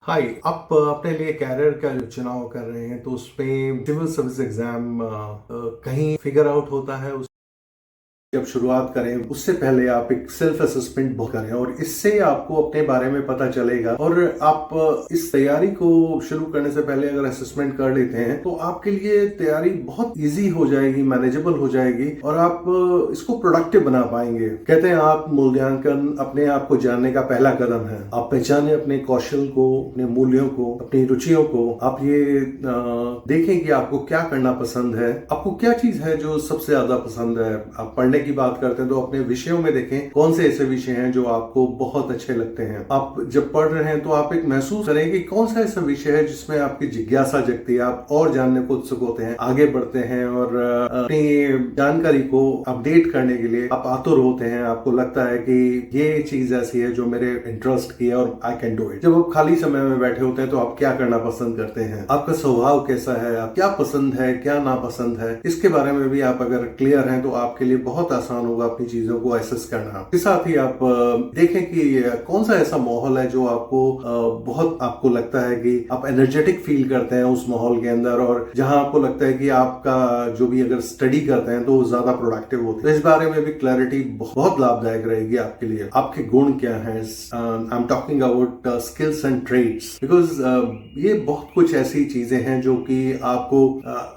हाय। आप अपने लिए कैरियर का जो चुनाव कर रहे हैं तो उसमें सिविल सर्विस एग्जाम कहीं फिगर आउट होता है। जब शुरुआत करें उससे पहले आप एक सेल्फ असेसमेंट बुक करें और इससे आपको अपने बारे में पता चलेगा। और आप इस तैयारी को शुरू करने से पहले अगर असेसमेंट कर लेते हैं तो आपके लिए तैयारी बहुत इजी हो जाएगी, मैनेजेबल हो जाएगी और आप इसको प्रोडक्टिव बना पाएंगे। कहते हैं आत्म मूल्यांकन अपने आप को जानने का पहला कदम है। आप पहचाने अपने कौशल को, अपने मूल्यों को, अपनी रुचियों को। आप ये देखें कि आपको क्या करना पसंद है, आपको क्या चीज है जो सबसे ज्यादा पसंद है। आप पढ़ने की बात करते हैं तो अपने विषयों में देखें कौन से ऐसे विषय हैं जो आपको बहुत अच्छे लगते हैं। आप जब पढ़ रहे हैं तो आप एक महसूस करें कि कौन सा ऐसा विषय है जिसमें आपकी जिज्ञासा जगती है, आप और जानने को उत्सुक होते हैं, आगे बढ़ते हैं और अपनी जानकारी को अपडेट करने के लिए आप आतुर होते हैं। आपको लगता है कि ये चीज ऐसी है जो मेरे इंटरेस्ट की है और आई कैन डू इट। जब आप खाली समय में बैठे होते हैं तो आप क्या करना पसंद करते हैं, आपका स्वभाव कैसा है, आप क्या पसंद है क्या नापसंद है, इसके बारे में भी आप अगर क्लियर हैं तो आपके लिए बहुत आसान होगा अपनी चीजों को एसेस करना। इसके साथ ही आप देखें कि कौन सा ऐसा माहौल है जो आपको बहुत आपको लगता है कि आप एनर्जेटिक फील करते हैं उस माहौल के अंदर, और जहां आपको लगता है कि आपका जो भी अगर स्टडी करते हैं तो वो ज्यादा प्रोडक्टिव होते हैं। तो इस बारे में भी क्लैरिटी बहुत लाभदायक रहेगी आपके लिए। आपके गुण क्या है, I am talking about skills and trades, because ये बहुत कुछ ऐसी चीजें हैं जो कि आपको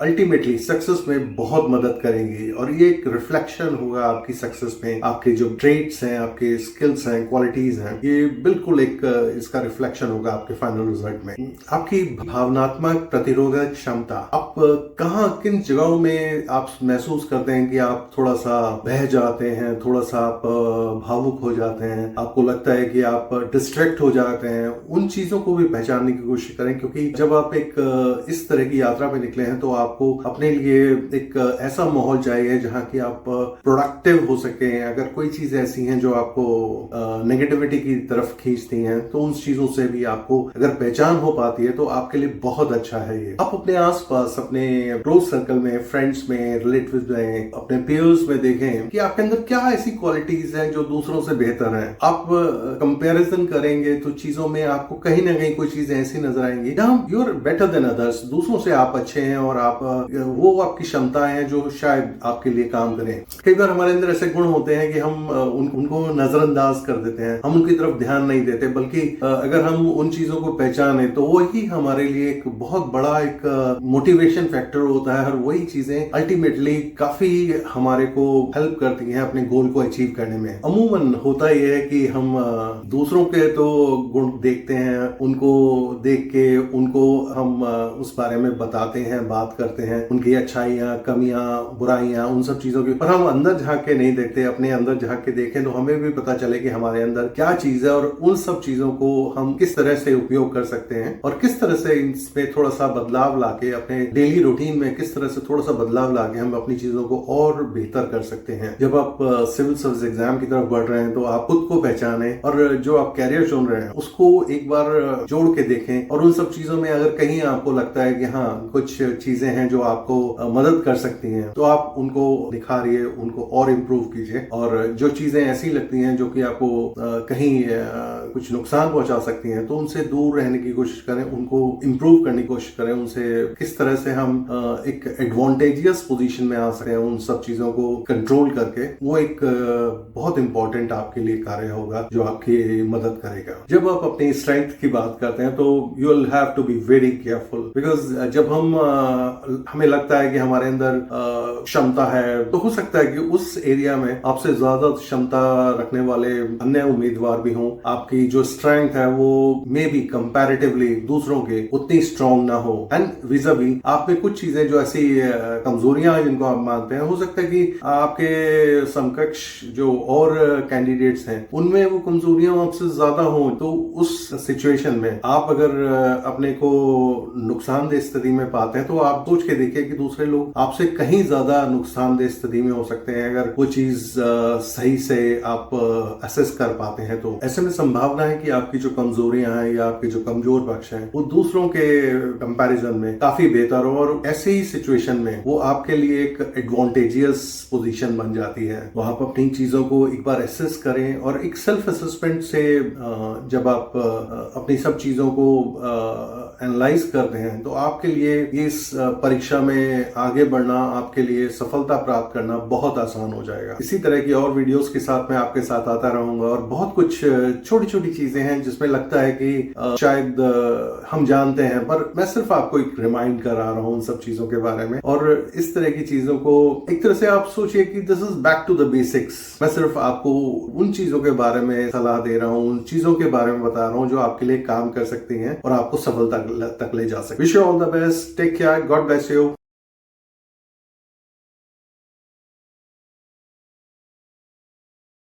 अल्टीमेटली सक्सेस में बहुत मदद करेंगी और ये एक रिफ्लेक्शन होगा आपकी सक्सेस में। आपके जो ट्रेड्स हैं, आपके स्किल्स हैं, क्वालिटीज हैं, ये बिल्कुल एक इसका रिफ्लेक्शन होगा आपके फाइनल रिजल्ट में। आपकी भावनात्मक प्रतिरोधक क्षमता, आप कहाँ किन जगहों में आप महसूस करते हैं कि आप थोड़ा सा बह जाते हैं, थोड़ा सा आप भावुक हो जाते हैं, आपको लगता है कि आप डिस्ट्रैक्ट हो जाते हैं। उन चीजों को भी पहचानने की कोशिश करें, क्योंकि जब आप एक इस तरह की यात्रा पे निकले हैं तो आपको अपने लिए एक ऐसा माहौल चाहिए जहां की आप प्रोडक्टिव हो सके। अगर कोई चीज ऐसी हैं जो आपको नेगेटिविटी की तरफ खींचती हैं तो उन चीजों से भी आपको अगर पहचान हो पाती है तो आपके लिए बहुत अच्छा है ये। आप अपने आसपास, अपने क्लोज सर्कल में, फ्रेंड्स में, रिलेटिव्स में, अपने पीयर्स में देखें कि आपके अंदर क्या ऐसी क्वालिटीज हैं जो दूसरों से बेहतर हैं। आप कंपैरिजन करेंगे तो चीजों में आपको कहीं ना कहीं कोई चीजें ऐसी नजर आएंगी जहां you are better than others, दूसरों से आप अच्छे हैं और आप वो आपकी क्षमताएं हैं जो शायद आपके लिए काम करें। कई बार हमारे अंदर ऐसे गुण होते हैं कि हम उनको नजरअंदाज कर देते हैं, हम उनकी तरफ ध्यान नहीं देते, बल्कि अगर हम उन चीजों को पहचाने तो वही हमारे लिए एक बहुत बड़ा एक मोटिवेशन फैक्टर होता है और वही चीजें अल्टीमेटली काफी हमारे को हेल्प करती हैं अपने गोल को अचीव करने में। अमूमन होता यह है कि हम दूसरों के तो गुण देखते हैं, उनको देख के उनको हम उस बारे में बताते हैं, बात करते हैं, उनकी अच्छाइयाँ, कमियां, बुराइयां, उन सब चीजों की, पर हम अंदर झांक के नहीं देखते। अपने अंदर झांक के देखें तो हमें भी पता चले कि हमारे अंदर क्या चीज है और उन सब चीजों को हम किस तरह से उपयोग कर सकते हैं और किस तरह से इसमें थोड़ा सा बदलाव लाके अपने डेली रूटीन में किस तरह से थोड़ा सा बदलाव लाके हम अपनी चीजों को और बेहतर कर सकते हैं। जब आप सिविल सर्विस एग्जाम की तरफ बढ़ रहे हैं तो आप खुद को पहचाने और जो आप कैरियर चुन रहे हैं उसको एक बार जोड़ के देखें और उन सब चीजों में अगर कहीं आपको लगता है कि हाँ कुछ चीजें हैं जो आपको मदद कर सकती हैं तो आप उनको निखारिए, उनको और इम्प्रूव कीजिए। और जो चीजें ऐसी लगती हैं जो कि आपको कहीं कुछ नुकसान पहुंचा सकती हैं तो उनसे दूर रहने की कोशिश करें, उनको इम्प्रूव करने की कोशिश करें। उनसे किस तरह से हम एक एडवांटेजियस पोजीशन में आ सकते हैं उन सब चीजों को कंट्रोल करके, वो एक बहुत इंपॉर्टेंट आपके लिए कार्य होगा जो आपकी मदद करेगा। जब आप अपनी स्ट्रेंथ की बात करते हैं तो you will have to be very careful, because जब हमें लगता है कि हमारे अंदर क्षमता है तो हो सकता है कि उस एरिया में आपसे ज्यादा क्षमता रखने वाले अन्य उम्मीदवार भी हों। आपकी जो स्ट्रेंथ है वो मे बी कंपैरेटिवली दूसरों के उतनी स्ट्रांग ना हो, एंड विज़ावी आप में कुछ चीजें जो ऐसी कमजोरियां हैं जिनको आप मानते हैं, हो सकता है कि आपके समकक्ष जो और कैंडिडेट्स हैं उनमें वो कमजोरियां आपसे ज्यादा हों। तो उस सिचुएशन में आप अगर अपने को नुकसानदेह स्थिति में पाते हैं तो आप सोच के देखिए कि दूसरे लोग आपसे कहीं ज्यादा नुकसानदेह स्थिति में हो सकते हैं अगर वो चीज सही से आप असेस कर पाते हैं। तो ऐसे में संभावना है कि आपकी जो कमजोरियां हैं या आपके जो कमजोर पक्ष हैं वो दूसरों के कंपैरिजन में काफी बेहतर हो, और ऐसे ही सिचुएशन में वो आपके लिए एक एडवांटेजियस पोजीशन बन जाती है। तो आप अपनी चीजों को एक बार एसेस करें, और एक सेल्फ असेसमेंट से जब आप अपनी सब चीजों को एनालाइज करते हैं तो आपके लिए इस परीक्षा में आगे बढ़ना, आपके लिए सफलता प्राप्त करना बहुत आसान हो जाएगा। इसी तरह की और वीडियोस के साथ मैं आपके साथ आता रहूंगा, और बहुत कुछ छोटी छोटी चीजें हैं जिसमें लगता है कि शायद हम जानते हैं, पर मैं सिर्फ आपको एक रिमाइंड करा रहा हूं उन सब चीजों के बारे में। और इस तरह की चीजों को एक तरह से आप सोचिए कि this is back to the basics. मैं सिर्फ आपको उन चीजों के बारे में सलाह दे रहा हूं, उन चीजों के बारे में बता रहा हूं जो आपके लिए काम कर सकती हैं और आपको सफलता तक ले जा सकती है। Wish you all the best, take care, God bless you.